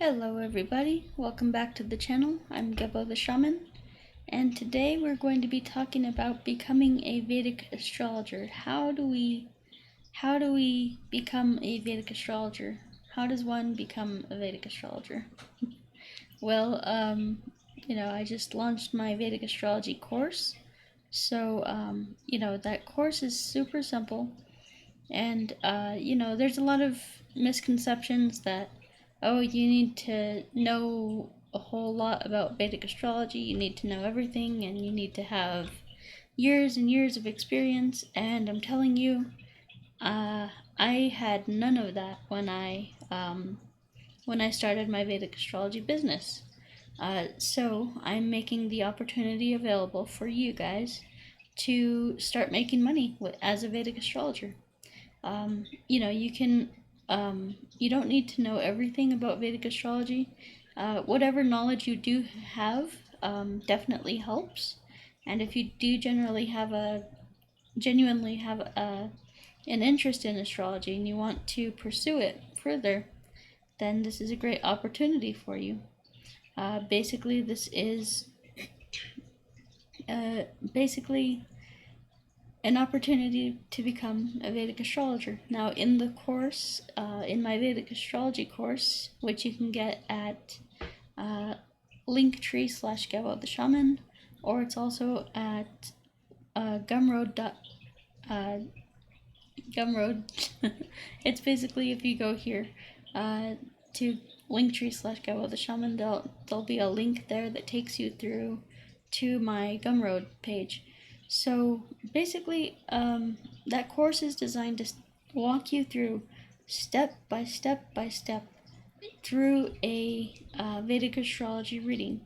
Hello everybody, welcome back to the channel. I'm Gebo the Shaman, and today we're going to be talking about becoming a Vedic astrologer. How do we become a Vedic astrologer? How does one become a Vedic astrologer? Well, I just launched my Vedic astrology course. So, that course is super simple. And, there's a lot of misconceptions that, oh, you need to know a whole lot about Vedic astrology, you need to know everything, and you need to have years and years of experience. And I'm telling you, I had none of that when I started my Vedic astrology business. So I'm making the opportunity available for you guys to start making money as a Vedic astrologer. You can, you don't need to know everything about Vedic astrology. Whatever knowledge you do have definitely helps. And if you do genuinely have an interest in astrology and you want to pursue it further, then this is a great opportunity for you. Basically, this is basically an opportunity to become a Vedic astrologer. Now, in the course, in my Vedic astrology course, which you can get at linktree/Gebo the Shaman, or it's also at Gumroad. Gumroad. It's basically, if you go here to linktree/Gebo the Shaman, there'll be a link there that takes you through to my Gumroad page. So basically, that course is designed to walk you through step by step through a Vedic astrology reading.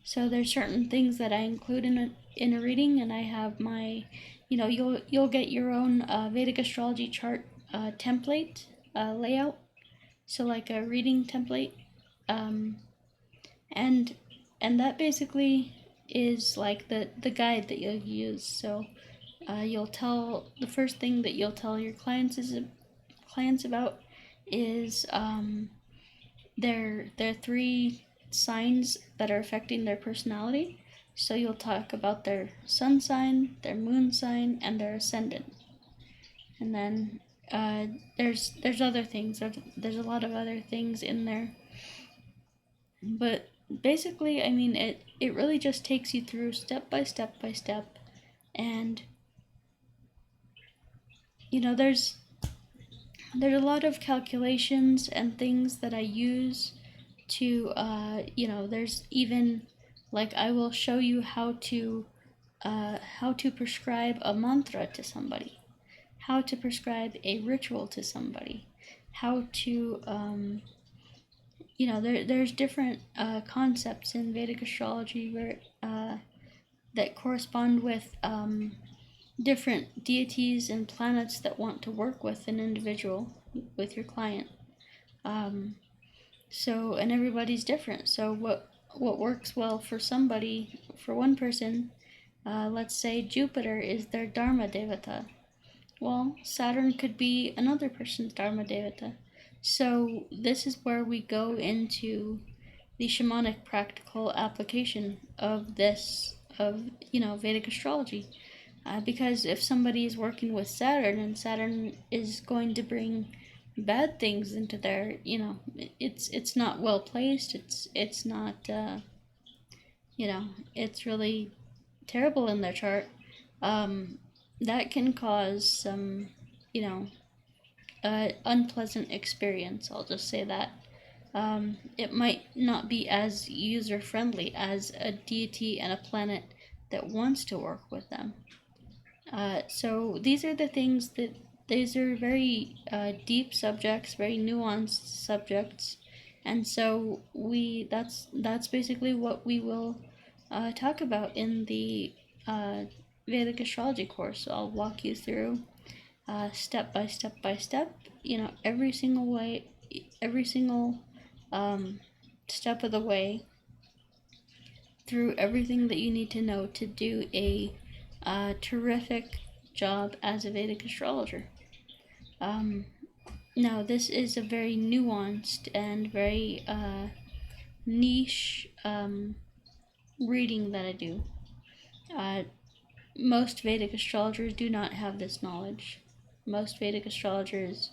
So there's certain things that I include in a reading, and I have my, you'll get your own Vedic astrology chart template layout. So like a reading template, and that basically is like the guide that you'll use. So the first thing that you'll tell your clients about is their three signs that are affecting their personality. So you'll talk about their sun sign, their moon sign, and their ascendant. And then there's other things. There's a lot of other things in there. But basically, I mean, it really just takes you through step by step, and there's a lot of calculations and things that I use to there's even, like, I will show you how to prescribe a mantra to somebody, how to prescribe a ritual to somebody, how to there's different concepts in Vedic astrology where that correspond with different deities and planets that want to work with an individual, with your client. So, and everybody's different. So what works well for somebody, for one person, let's say Jupiter is their Dharma Devata. Well, Saturn could be another person's Dharma Devata. So this is where we go into the shamanic practical application of Vedic astrology. Because if somebody is working with Saturn, and Saturn is going to bring bad things into their, it's not well placed, it's not, it's really terrible in their chart, that can cause some, unpleasant experience, I'll just say that. It might not be as user-friendly as a deity and a planet that wants to work with them. So these are the things these are very deep subjects, very nuanced subjects, and so that's basically what we will talk about in the Vedic astrology course. So I'll walk you through step by step, every single step of the way, through everything that you need to know to do a terrific job as a Vedic astrologer. Now, this is a very nuanced and very niche reading that I do. Most Vedic astrologers do not have this knowledge. Most Vedic astrologers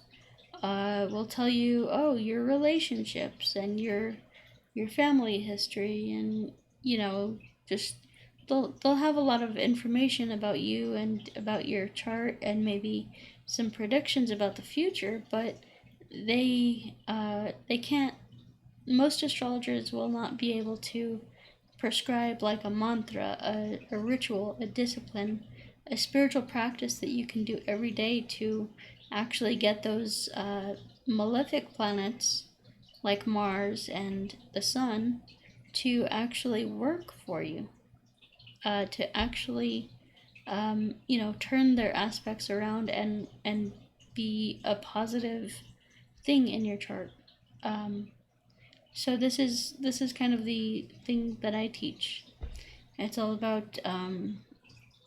will tell you, oh, your relationships and your family history, and just they'll have a lot of information about you and about your chart and maybe some predictions about the future, but they can't. Most astrologers will not be able to prescribe like a mantra, a ritual, a discipline, a spiritual practice that you can do every day to actually get those malefic planets like Mars and the Sun to actually work for you, to actually, turn their aspects around and be a positive thing in your chart. So this is kind of the thing that I teach. It's all about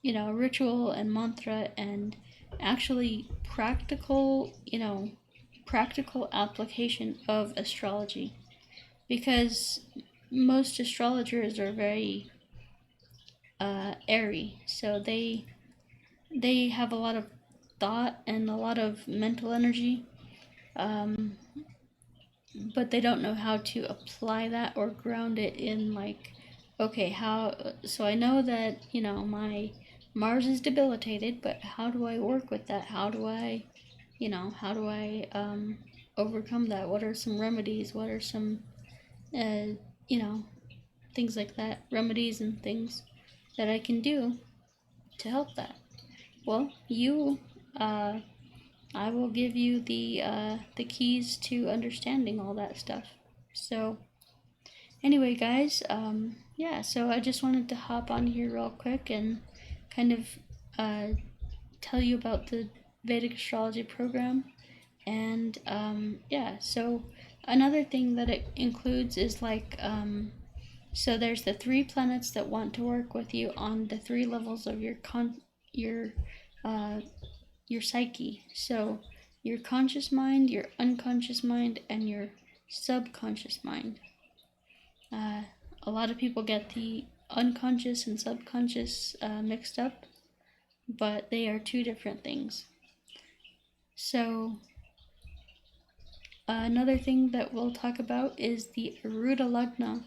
ritual and mantra and actually practical application of astrology, because most astrologers are very airy, so they have a lot of thought and a lot of mental energy, but they don't know how to apply that or ground it in, like, okay, how, so I know that my Mars is debilitated, but how do I work with that? How do I overcome that? What are some remedies? What are some uh, you know things like that, remedies and things that I can do to help that? Well, I will give you the keys to understanding all that stuff. So anyway, guys, yeah, so I just wanted to hop on here real quick and kind of uh, tell you about the Vedic astrology program. And yeah, so another thing that it includes is like, so there's the 3 planets that want to work with you on the 3 levels of uh, your psyche. So your conscious mind, your unconscious mind, and your subconscious mind. A lot of people get the unconscious and subconscious mixed up, but they are 2 different things. So another thing that we'll talk about is the Aruda Lagna.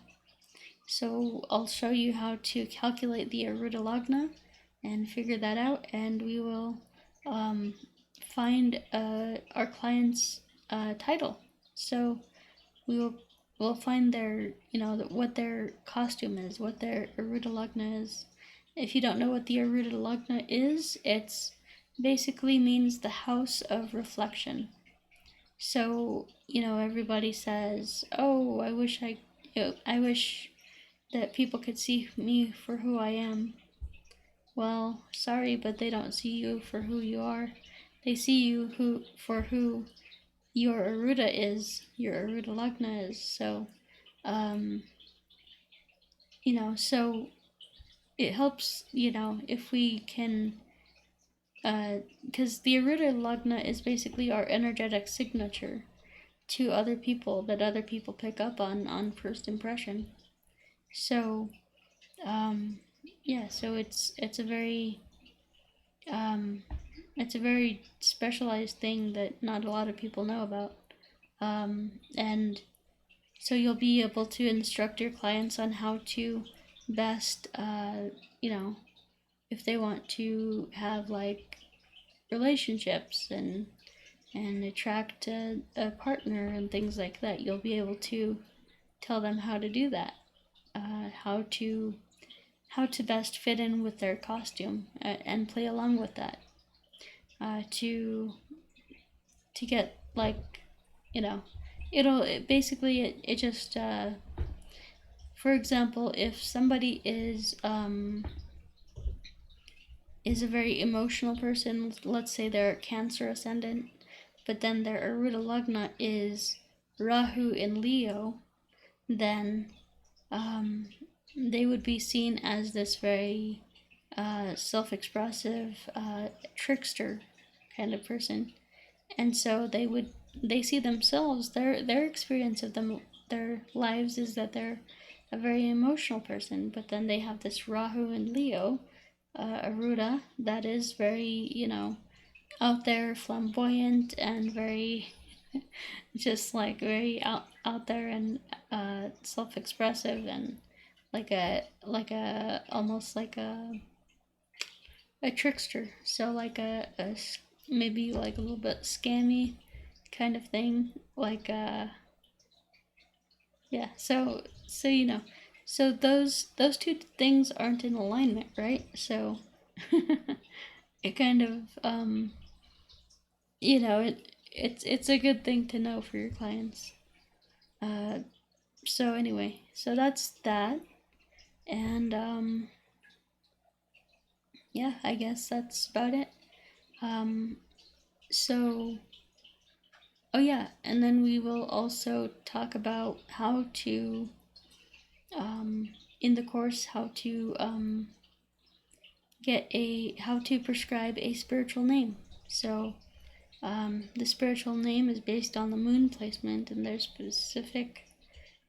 So I'll show you how to calculate the Aruda Lagna and figure that out, and we will find our client's title. So we'll find their, what their costume is, what their Aruda Lagna is. If you don't know what the Aruda Lagna is, it's basically means the house of reflection. So, everybody says, "Oh, I wish that people could see me for who I am." Well, sorry, but they don't see you for who you are. They see you for who your Aruda is, your Aruda Lagna is. So, so it helps, if we can, because the Aruda Lagna is basically our energetic signature to other people that other people pick up on first impression. So, yeah, so it's a very specialized thing that not a lot of people know about, and so you'll be able to instruct your clients on how to best, if they want to have like relationships and attract a partner and things like that. You'll be able to tell them how to do that, how to best fit in with their costume, and play along with that, to get, like, it just, for example, if somebody is a very emotional person, let's say they're Cancer ascendant, but then their Aruda Lagna is Rahu in Leo, then they would be seen as this very self-expressive trickster kind of person, and so they would they see themselves, their experience of their lives is that they're a very emotional person, but then they have this Rahu and Leo, Aruda, that is very, out there, flamboyant, and very just like very out there and self-expressive, and like a almost like a trickster. So like a maybe like a little bit scammy kind of thing. Like yeah. So so those two things aren't in alignment, right? So it kind of it's a good thing to know for your clients. Uh, so anyway, so that's that, and yeah, I guess that's about it. Um, so oh yeah, and then we will also talk about how to in the course how to prescribe a spiritual name. So the spiritual name is based on the moon placement, and there's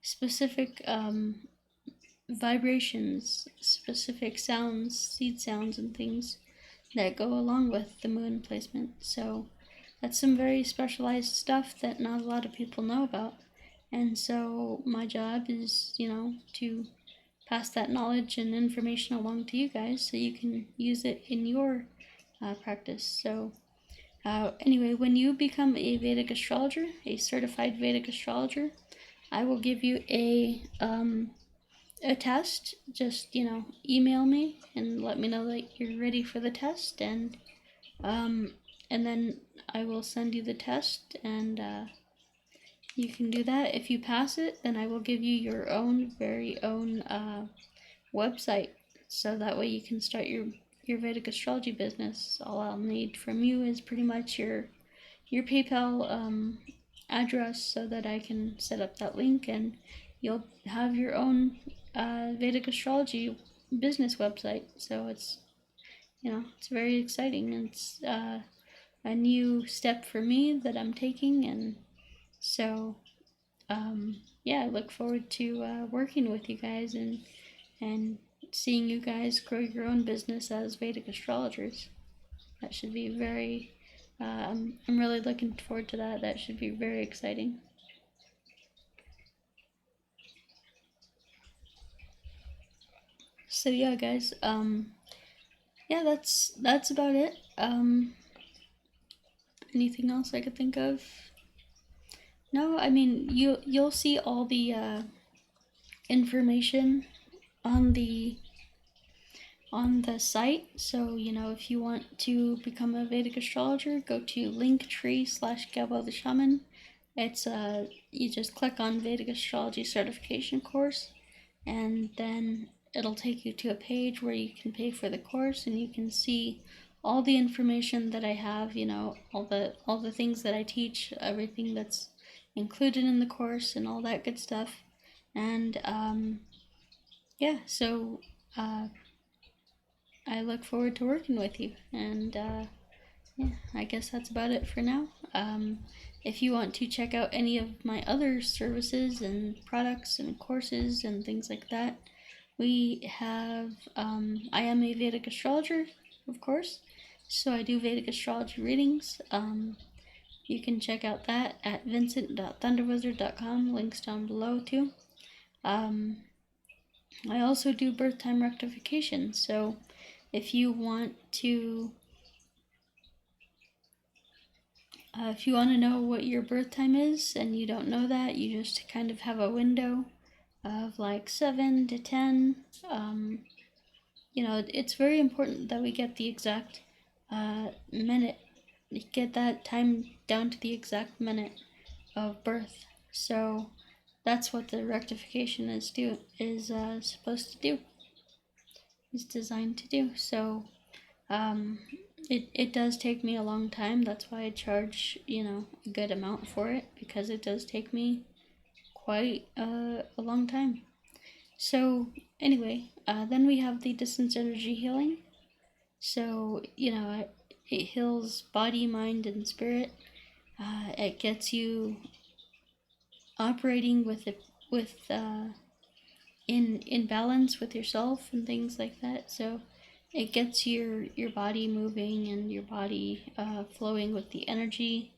specific vibrations, specific sounds, seed sounds, and things that go along with the moon placement. So that's some very specialized stuff that not a lot of people know about. And so my job is, to pass that knowledge and information along to you guys so you can use it in your practice. So anyway, when you become a Vedic astrologer, a certified Vedic astrologer, I will give you a test. Just email me and let me know that you're ready for the test, and then I will send you the test, and you can do that. If you pass it, then I will give you your own very own website, so that way you can start your Vedic astrology business. All I'll need from you is pretty much your PayPal address, so that I can set up that link, and you'll have your own Vedic astrology business website. So it's very exciting. It's a new step for me that I'm taking, and so yeah, I look forward to working with you guys, and seeing you guys grow your own business as Vedic astrologers. That should be very I'm really looking forward to that. That should be very exciting. So yeah, guys, yeah, that's about it. Anything else I could think of? No, I mean, you'll see all the information on the site. So if you want to become a Vedic astrologer, go to linktree/Gebo the Shaman. It's you just click on Vedic astrology certification course, and then it'll take you to a page where you can pay for the course, and you can see all the information that I have, all the things that I teach, everything that's included in the course, and all that good stuff. And yeah, so I look forward to working with you, and yeah, I guess that's about it for now. If you want to check out any of my other services and products and courses and things like that, we have, I am a Vedic astrologer, of course, so I do Vedic astrology readings. You can check out that at vincent.thunderwizard.com, links down below too. I also do birth time rectification, so if you want to know what your birth time is and you don't know that, you just kind of have a window of like 7 to 10. It's very important that we get the exact minute, get that time down to the exact minute of birth. So that's what the rectification is supposed to do, is designed to do. So it does take me a long time. That's why I charge a good amount for it, because it does take me quite a long time. So anyway, then we have the distance energy healing. So it heals body, mind, and spirit. It gets you operating in balance with yourself and things like that. So it gets your body moving and your body flowing with the energy.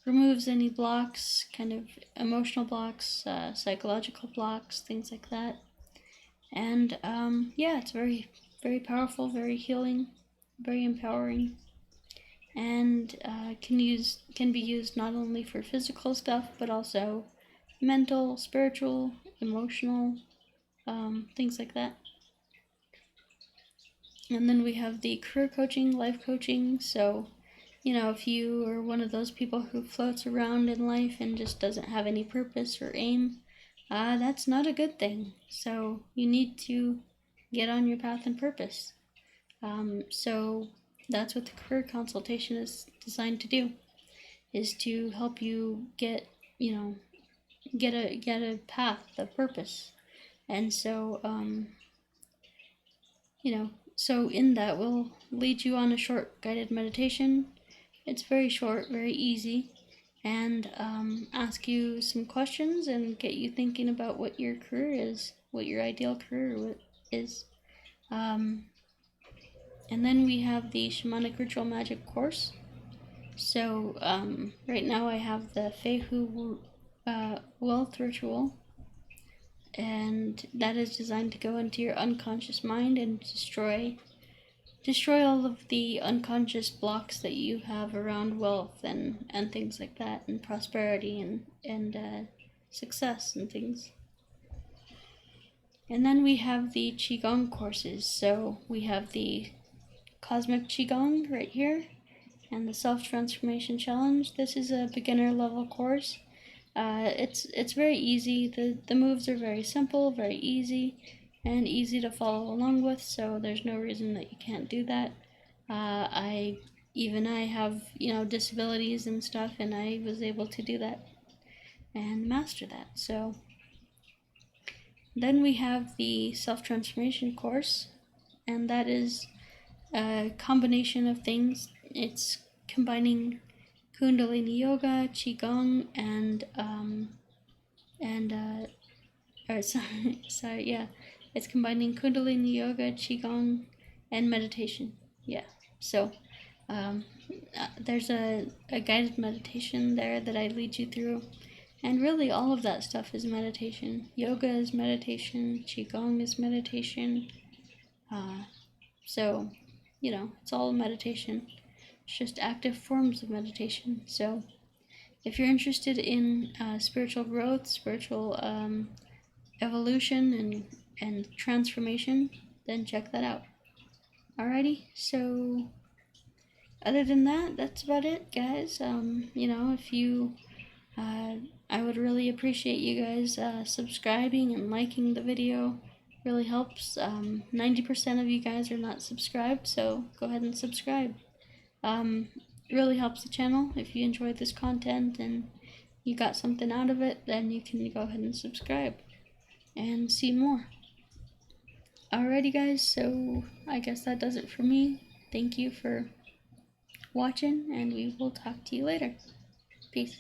Removes any blocks, kind of emotional blocks, psychological blocks, things like that. And yeah, it's very, very powerful, very healing, very empowering, and can be used not only for physical stuff but also mental, spiritual, emotional, things like that. And then we have the career coaching, life coaching. So, if you are one of those people who floats around in life and just doesn't have any purpose or aim, that's not a good thing. So you need to get on your path and purpose. So that's what the career consultation is designed to do, is to help you get a path, a purpose. And so so in that we'll lead you on a short guided meditation. It's very short, very easy, and ask you some questions and get you thinking about what your career is, what your ideal career is. And then we have the Shamanic Ritual Magic course. So right now I have the Fehu Wealth Ritual, and that is designed to go into your unconscious mind and destroy all of the unconscious blocks that you have around wealth and things like that, and prosperity and success and things. And then we have the Qigong courses. So we have the Cosmic Qigong right here and the Self-Transformation Challenge. This is a beginner level course. It's very easy. The moves are very simple, very easy, and easy to follow along with, so there's no reason that you can't do that. I have, disabilities and stuff, and I was able to do that and master that. So then we have the Self-Transformation course, and that is a combination of things. It's combining Kundalini Yoga, Qigong, it's combining Kundalini Yoga, Qigong, and meditation. Yeah, so there's a guided meditation there that I lead you through, and really all of that stuff is meditation. Yoga is meditation, Qigong is meditation, so it's all meditation. It's just active forms of meditation. So if you're interested in spiritual growth, spiritual evolution, and transformation, then check that out. Alrighty, so other than that, that's about it, guys. If you, I would really appreciate you guys subscribing and liking the video. Really helps. 90% of you guys are not subscribed, so go ahead and subscribe. It really helps the channel. If you enjoyed this content and you got something out of it, then you can go ahead and subscribe and see more. Alrighty, guys, so I guess that does it for me. Thank you for watching, and we will talk to you later. Peace.